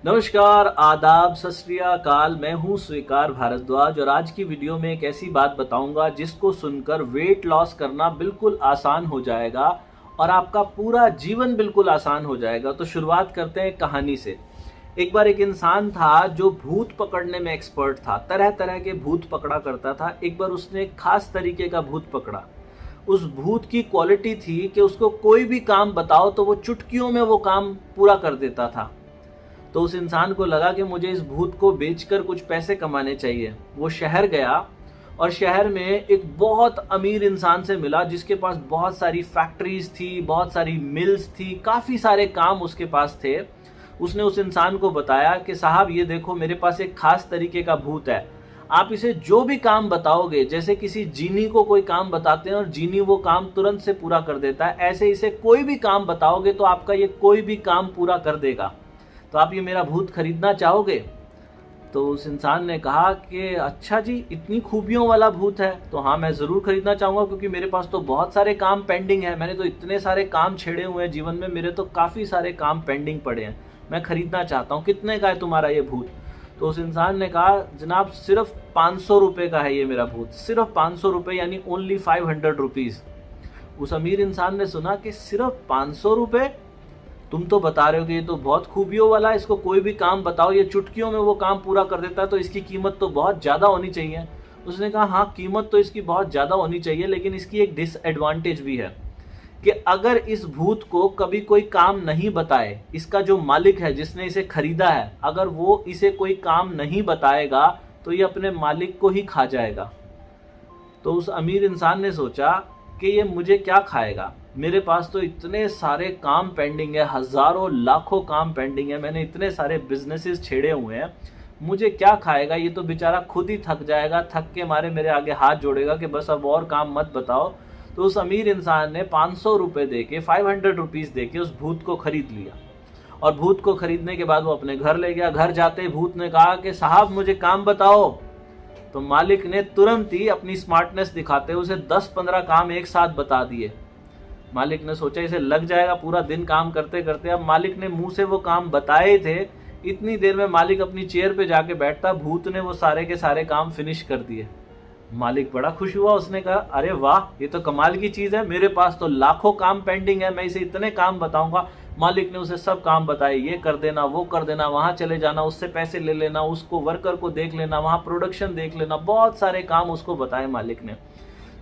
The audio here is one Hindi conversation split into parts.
नमस्कार, आदाब, सत श्री अकाल। मैं हूं स्वीकार भारद्वाज और आज की वीडियो में एक ऐसी बात बताऊंगा जिसको सुनकर वेट लॉस करना बिल्कुल आसान हो जाएगा और आपका पूरा जीवन बिल्कुल आसान हो जाएगा। तो शुरुआत करते हैं कहानी से। एक बार एक इंसान था जो भूत पकड़ने में एक्सपर्ट था, तरह तरह के भूत पकड़ा करता था। एक बार उसने एक खास तरीके का भूत पकड़ा। उस भूत की क्वालिटी थी कि उसको कोई भी काम बताओ तो वो चुटकियों में वो काम पूरा कर देता था। तो उस इंसान को लगा कि मुझे इस भूत को बेचकर कुछ पैसे कमाने चाहिए। वो शहर गया और शहर में एक बहुत अमीर इंसान से मिला जिसके पास बहुत सारी फैक्ट्रीज थी, बहुत सारी मिल्स थी, काफ़ी सारे काम उसके पास थे। उसने उस इंसान को बताया कि साहब ये देखो, मेरे पास एक खास तरीके का भूत है। आप इसे जो भी काम बताओगे, जैसे किसी जीनी को कोई काम बताते हैं और जीनी वो काम तुरंत से पूरा कर देता है, ऐसे इसे कोई भी काम बताओगे तो आपका ये कोई भी काम पूरा कर देगा। तो आप ये मेरा भूत खरीदना चाहोगे? तो उस इंसान ने कहा कि अच्छा जी, इतनी खूबियों वाला भूत है तो हाँ, मैं ज़रूर खरीदना चाहूँगा, क्योंकि मेरे पास तो बहुत सारे काम पेंडिंग हैं। मैंने तो इतने सारे काम छेड़े हुए हैं जीवन में, मेरे तो काफ़ी सारे काम पेंडिंग पड़े हैं। मैं खरीदना चाहता हूँ। कितने का है तुम्हारा ये भूत? तो उस इंसान ने कहा, जनाब सिर्फ 500 रुपये का है ये मेरा भूत। सिर्फ 500 रुपये, यानी ओनली 500 रुपीज़। उस अमीर इंसान ने सुना कि सिर्फ 500 रुपये? तुम तो बता रहे हो कि ये तो बहुत खूबियों वाला है, इसको कोई भी काम बताओ ये चुटकियों में वो काम पूरा कर देता है, तो इसकी कीमत तो बहुत ज़्यादा होनी चाहिए। उसने कहा हाँ, कीमत तो इसकी बहुत ज़्यादा होनी चाहिए, लेकिन इसकी एक डिसएडवांटेज भी है कि अगर इस भूत को कभी कोई काम नहीं बताए, इसका जो मालिक है जिसने इसे खरीदा है, अगर वो इसे कोई काम नहीं बताएगा तो ये अपने मालिक को ही खा जाएगा। तो उस अमीर इंसान ने सोचा कि ये मुझे क्या खाएगा, मेरे पास तो इतने सारे काम पेंडिंग है, हज़ारों लाखों काम पेंडिंग है, मैंने इतने सारे बिजनेसेस छेड़े हुए हैं, मुझे क्या खाएगा? ये तो बेचारा खुद ही थक जाएगा, थक के मारे मेरे आगे हाथ जोड़ेगा कि बस अब और काम मत बताओ। तो उस अमीर इंसान ने 500 रुपये दे के, 500 रुपीज़ दे के उस भूत को खरीद लिया। और भूत को खरीदने के बाद वो अपने घर ले गया। घर जाते ही भूत ने कहा कि साहब मुझे काम बताओ। तो मालिक ने तुरंत ही अपनी स्मार्टनेस दिखाते उसे 10-15 काम एक साथ बता दिए। मालिक ने सोचा इसे लग जाएगा पूरा दिन काम करते करते। अब मालिक ने मुंह से वो काम बताए थे, इतनी देर में मालिक अपनी चेयर पे जाके बैठता, भूत ने वो सारे के सारे काम फिनिश कर दिए। मालिक बड़ा खुश हुआ। उसने कहा अरे वाह, ये तो कमाल की चीज़ है, मेरे पास तो लाखों काम पेंडिंग है, मैं इसे इतने काम बताऊंगा। मालिक ने उसे सब काम बताए, ये कर देना, वो कर देना, वहाँ चले जाना, उससे पैसे ले लेना, उसको वर्कर को देख लेना, वहाँ प्रोडक्शन देख लेना, बहुत सारे काम उसको बताए मालिक ने।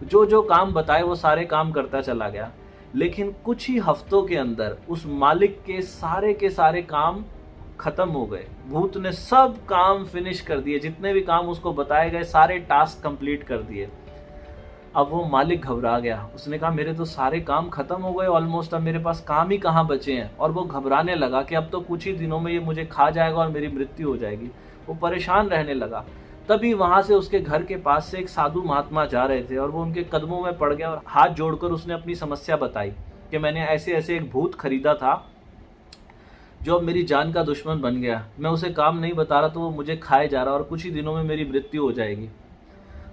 जो जो काम बताए वो सारे काम करता चला गया। लेकिन कुछ ही हफ्तों के अंदर उस मालिक के सारे काम खत्म हो गए। भूत ने सब काम फिनिश कर दिए, जितने भी काम उसको बताए गए सारे टास्क कंप्लीट कर दिए। अब वो मालिक घबरा गया। उसने कहा मेरे तो सारे काम खत्म हो गए ऑलमोस्ट, अब मेरे पास काम ही कहाँ बचे हैं। और वो घबराने लगा कि अब तो कुछ ही दिनों में ये मुझे खा जाएगा और मेरी मृत्यु हो जाएगी। वो परेशान रहने लगा। तभी वहां से उसके घर के पास से एक साधु महात्मा जा रहे थे और वो उनके कदमों में पड़ गया और हाथ जोड़कर उसने अपनी समस्या बताई कि मैंने ऐसे ऐसे एक भूत खरीदा था जो अब मेरी जान का दुश्मन बन गया। मैं उसे काम नहीं बता रहा तो वो मुझे खाए जा रहा और कुछ ही दिनों में मेरी मृत्यु हो जाएगी।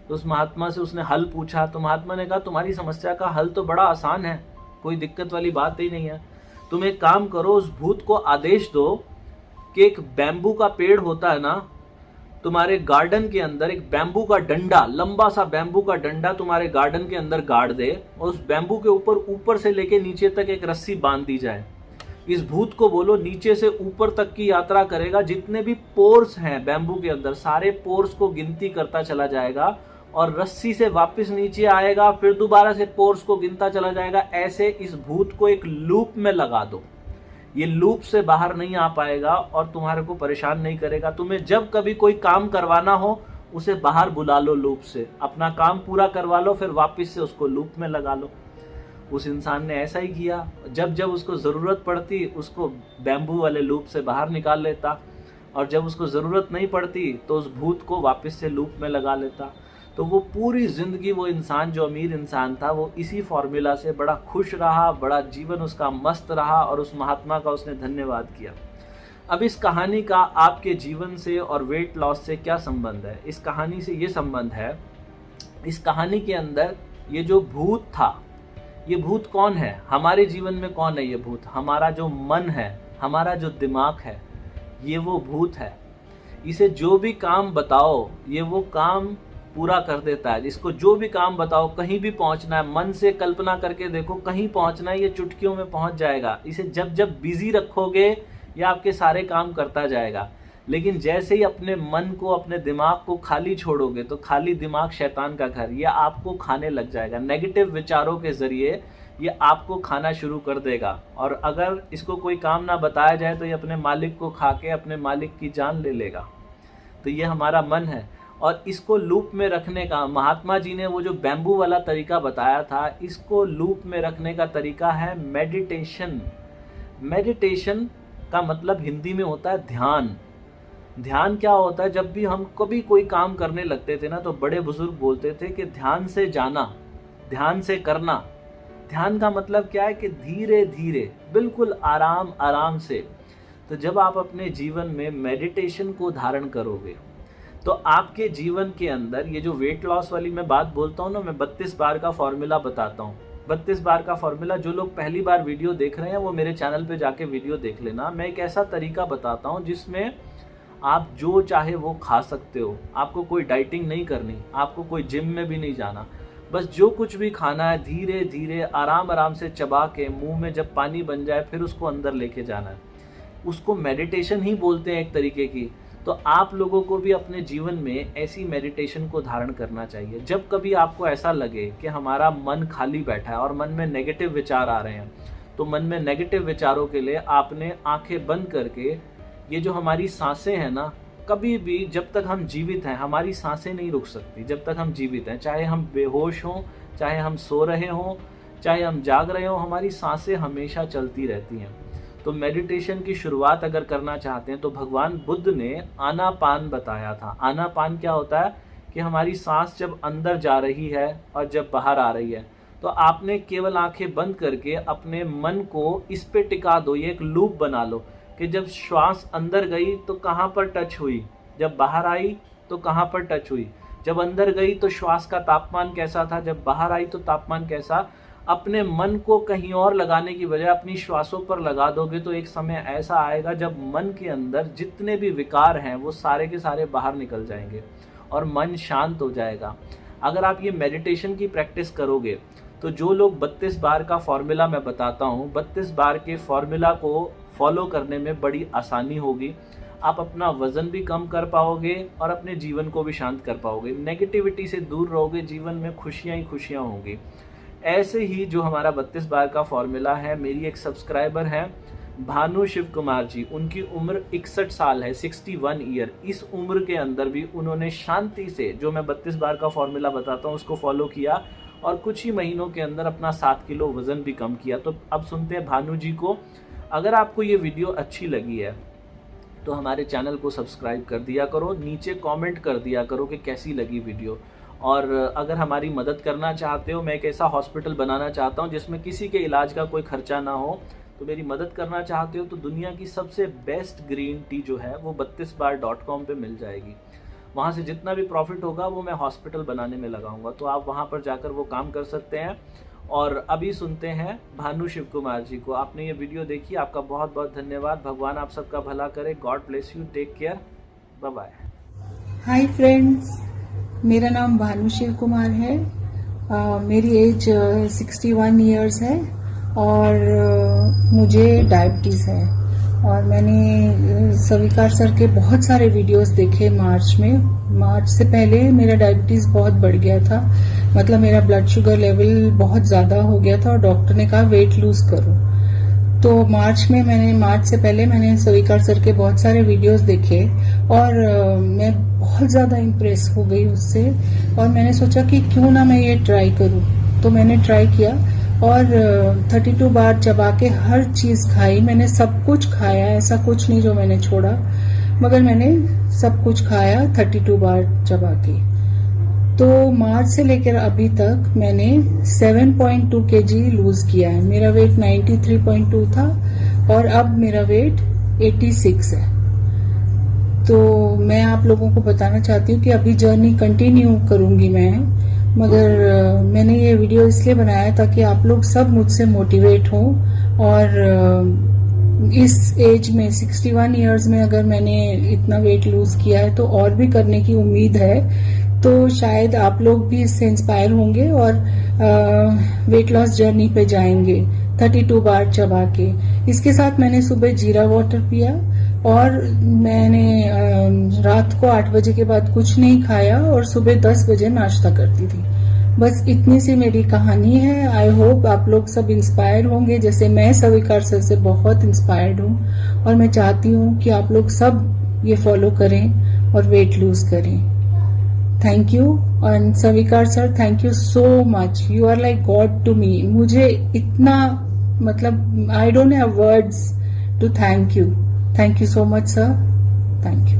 तो उस महात्मा से उसने हल पूछा। तो महात्मा ने कहा तुम्हारी समस्या का हल तो बड़ा आसान है, कोई दिक्कत वाली बात ही नहीं है। तुम एक काम करो, उस भूत को आदेश दो कि एक बैम्बू का पेड़ होता है ना, तुम्हारे गार्डन के अंदर एक बैम्बू का डंडा, लंबा सा बैम्बू का डंडा तुम्हारे गार्डन के अंदर गाड़ दे और उस बैम्बू के ऊपर से लेके नीचे तक एक रस्सी बांध दी जाए। इस भूत को बोलो नीचे से ऊपर तक की यात्रा करेगा, जितने भी पोर्स हैं बैम्बू के अंदर सारे पोर्स को गिनती करता चला जाएगा और रस्सी से वापस नीचे आएगा, फिर दोबारा से पोर्स को गिनता चला जाएगा। ऐसे इस भूत को एक लूप में लगा दो, ये लूप से बाहर नहीं आ पाएगा और तुम्हारे को परेशान नहीं करेगा। तुम्हें जब कभी कोई काम करवाना हो उसे बाहर बुला लो, लूप से अपना काम पूरा करवा लो, फिर वापस से उसको लूप में लगा लो। उस इंसान ने ऐसा ही किया। जब जब उसको ज़रूरत पड़ती उसको बैम्बू वाले लूप से बाहर निकाल लेता और जब उसको ज़रूरत नहीं पड़ती तो उस भूत को वापस से लूप में लगा लेता। तो वो पूरी ज़िंदगी, वो इंसान जो अमीर इंसान था, वो इसी फॉर्मूला से बड़ा खुश रहा, बड़ा जीवन उसका मस्त रहा और उस महात्मा का उसने धन्यवाद किया। अब इस कहानी का आपके जीवन से और वेट लॉस से क्या संबंध है? इस कहानी से ये संबंध है, इस कहानी के अंदर ये जो भूत था, ये भूत कौन है? हमारे जीवन में कौन है ये भूत? हमारा जो मन है, हमारा जो दिमाग है, ये वो भूत है। इसे जो भी काम बताओ ये वो काम पूरा कर देता है। इसको जो भी काम बताओ, कहीं भी पहुंचना है, मन से कल्पना करके देखो कहीं पहुंचना है, ये चुटकियों में पहुंच जाएगा। इसे जब जब बिजी रखोगे ये आपके सारे काम करता जाएगा। लेकिन जैसे ही अपने मन को, अपने दिमाग को खाली छोड़ोगे तो खाली दिमाग शैतान का घर, ये आपको खाने लग जाएगा। नेगेटिव विचारों के जरिए ये आपको खाना शुरू कर देगा। और अगर इसको कोई काम ना बताया जाए तो ये अपने मालिक को खा के अपने मालिक की जान ले लेगा। तो ये हमारा मन है। और इसको लूप में रखने का, महात्मा जी ने वो जो बैम्बू वाला तरीका बताया था, इसको लूप में रखने का तरीका है मेडिटेशन। मेडिटेशन का मतलब हिंदी में होता है ध्यान। ध्यान क्या होता है? जब भी हम कभी कोई काम करने लगते थे ना, तो बड़े बुजुर्ग बोलते थे कि ध्यान से जाना, ध्यान से करना। ध्यान का मतलब क्या है? कि धीरे धीरे, बिल्कुल आराम आराम से। तो जब आप अपने जीवन में मेडिटेशन को धारण करोगे तो आपके जीवन के अंदर ये जो वेट लॉस वाली मैं बात बोलता हूँ ना, मैं 32 बार का फॉर्मूला बताता हूँ। 32 बार का फॉर्मूला, जो लोग पहली बार वीडियो देख रहे हैं वो मेरे चैनल पे जाके वीडियो देख लेना। मैं एक ऐसा तरीका बताता हूँ जिसमें आप जो चाहे वो खा सकते हो। आपको कोई डाइटिंग नहीं करनी, आपको कोई जिम में भी नहीं जाना। बस जो कुछ भी खाना है धीरे धीरे आराम आराम से चबा के मुंह में जब पानी बन जाए फिर उसको अंदर लेके जाना है। उसको मेडिटेशन ही बोलते हैं एक तरीके की। तो आप लोगों को भी अपने जीवन में ऐसी मेडिटेशन को धारण करना चाहिए। जब कभी आपको ऐसा लगे कि हमारा मन खाली बैठा है और मन में नेगेटिव विचार आ रहे हैं, तो मन में नेगेटिव विचारों के लिए आपने आंखें बंद करके, ये जो हमारी सांसें हैं ना, कभी भी जब तक हम जीवित हैं हमारी सांसें नहीं रुक सकती। जब तक हम जीवित हैं, चाहे हम बेहोश हों, चाहे हम सो रहे हों, चाहे हम जाग रहे हों, हमारी सांसें हमेशा चलती रहती हैं। तो मेडिटेशन की शुरुआत अगर करना चाहते हैं तो भगवान बुद्ध ने आनापान बताया था। आनापान क्या होता है? कि हमारी सांस जब अंदर जा रही है और जब बाहर आ रही है, तो आपने केवल आंखें बंद करके अपने मन को इस पे टिका दो। ये एक लूप बना लो कि जब श्वास अंदर गई तो कहाँ पर टच हुई, जब बाहर आई तो कहाँ पर टच हुई, जब अंदर गई तो श्वास का तापमान कैसा था, जब बाहर आई तो तापमान कैसा। अपने मन को कहीं और लगाने की बजाय अपनी श्वासों पर लगा दोगे तो एक समय ऐसा आएगा जब मन के अंदर जितने भी विकार हैं वो सारे के सारे बाहर निकल जाएंगे और मन शांत हो जाएगा। अगर आप ये मेडिटेशन की प्रैक्टिस करोगे तो जो लोग 32 बार का फॉर्मूला मैं बताता हूँ, 32 बार के फॉर्मूला को फॉलो करने में बड़ी आसानी होगी। आप अपना वजन भी कम कर पाओगे और अपने जीवन को भी शांत कर पाओगे। नेगेटिविटी से दूर रहोगे, जीवन में खुशियाँ ही खुशियाँ होंगी। ऐसे ही जो हमारा 32 बार का फॉर्मूला है, मेरी एक सब्सक्राइबर हैं भानु शिव कुमार जी, उनकी उम्र 61 साल है, 61 ईयर। इस उम्र के अंदर भी उन्होंने शांति से जो मैं 32 बार का फॉर्मूला बताता हूँ उसको फॉलो किया और कुछ ही महीनों के अंदर अपना 7 किलो वजन भी कम किया। तो अब सुनते हैं भानु जी को। अगर आपको ये वीडियो अच्छी लगी है तो हमारे चैनल को सब्सक्राइब कर दिया करो, नीचे कमेंट कर दिया करो कि कैसी लगी वीडियो। और अगर हमारी मदद करना चाहते हो, मैं एक ऐसा हॉस्पिटल बनाना चाहता हूँ जिसमें किसी के इलाज का कोई खर्चा ना हो, तो मेरी मदद करना चाहते हो तो दुनिया की सबसे बेस्ट ग्रीन टी जो है वो 32bar.com पे मिल जाएगी। वहाँ से जितना भी प्रॉफिट होगा वो मैं हॉस्पिटल बनाने में लगाऊंगा, तो आप वहाँ पर जाकर वो काम कर सकते हैं। और अभी सुनते हैं भानु शिव कुमार जी को। आपने ये वीडियो देखी, आपका बहुत बहुत धन्यवाद। भगवान आप सबका भला करे। God bless you, take care, bye bye. Hi friends, मेरा नाम भानु शिव कुमार है। मेरी एज 61 इयर्स है और मुझे डायबिटीज़ है। और मैंने सविकार सर के बहुत सारे वीडियोस देखे मार्च में। मार्च से पहले मेरा डायबिटीज़ बहुत बढ़ गया था, मतलब मेरा ब्लड शुगर लेवल बहुत ज़्यादा हो गया था और डॉक्टर ने कहा वेट लूज करो। तो मार्च से पहले मैंने सविकार सर के बहुत सारे वीडियोस देखे और मैं बहुत ज़्यादा इम्प्रेस हो गई उससे। और मैंने सोचा कि क्यों ना मैं ये ट्राई करूं। तो मैंने ट्राई किया और 32 बार चबा के हर चीज़ खाई। मैंने सब कुछ खाया, ऐसा कुछ नहीं जो मैंने छोड़ा, मगर मैंने सब कुछ खाया 32 बार चबा के। तो मार्च से लेकर अभी तक मैंने 7.2 kg लूज किया है। मेरा वेट 93.2 था और अब मेरा वेट 86 है। तो मैं आप लोगों को बताना चाहती हूँ कि अभी जर्नी कंटिन्यू करूंगी मैं, मगर मैंने ये वीडियो इसलिए बनाया ताकि आप लोग सब मुझसे मोटिवेट हों और इस एज में 61 इयर्स में अगर मैंने इतना वेट लूज किया है तो और भी करने की उम्मीद है। तो शायद आप लोग भी इससे इंस्पायर होंगे और वेट लॉस जर्नी पे जाएंगे 32 बार चबा के। इसके साथ मैंने सुबह जीरा वाटर पिया और मैंने रात को 8 बजे के बाद कुछ नहीं खाया और सुबह 10 बजे नाश्ता करती थी। बस इतनी सी मेरी कहानी है। आई होप आप लोग सब इंस्पायर होंगे, जैसे मैं स्वीकार सर से बहुत इंस्पायर्ड हूँ और मैं चाहती हूँ कि आप लोग सब ये फॉलो करें और वेट लूज करें। Thank you. And Swikar sir, thank you so much, you are like God to me. मुझे इतना मतलब I don't have words to thank you. Thank you so much sir, thank you.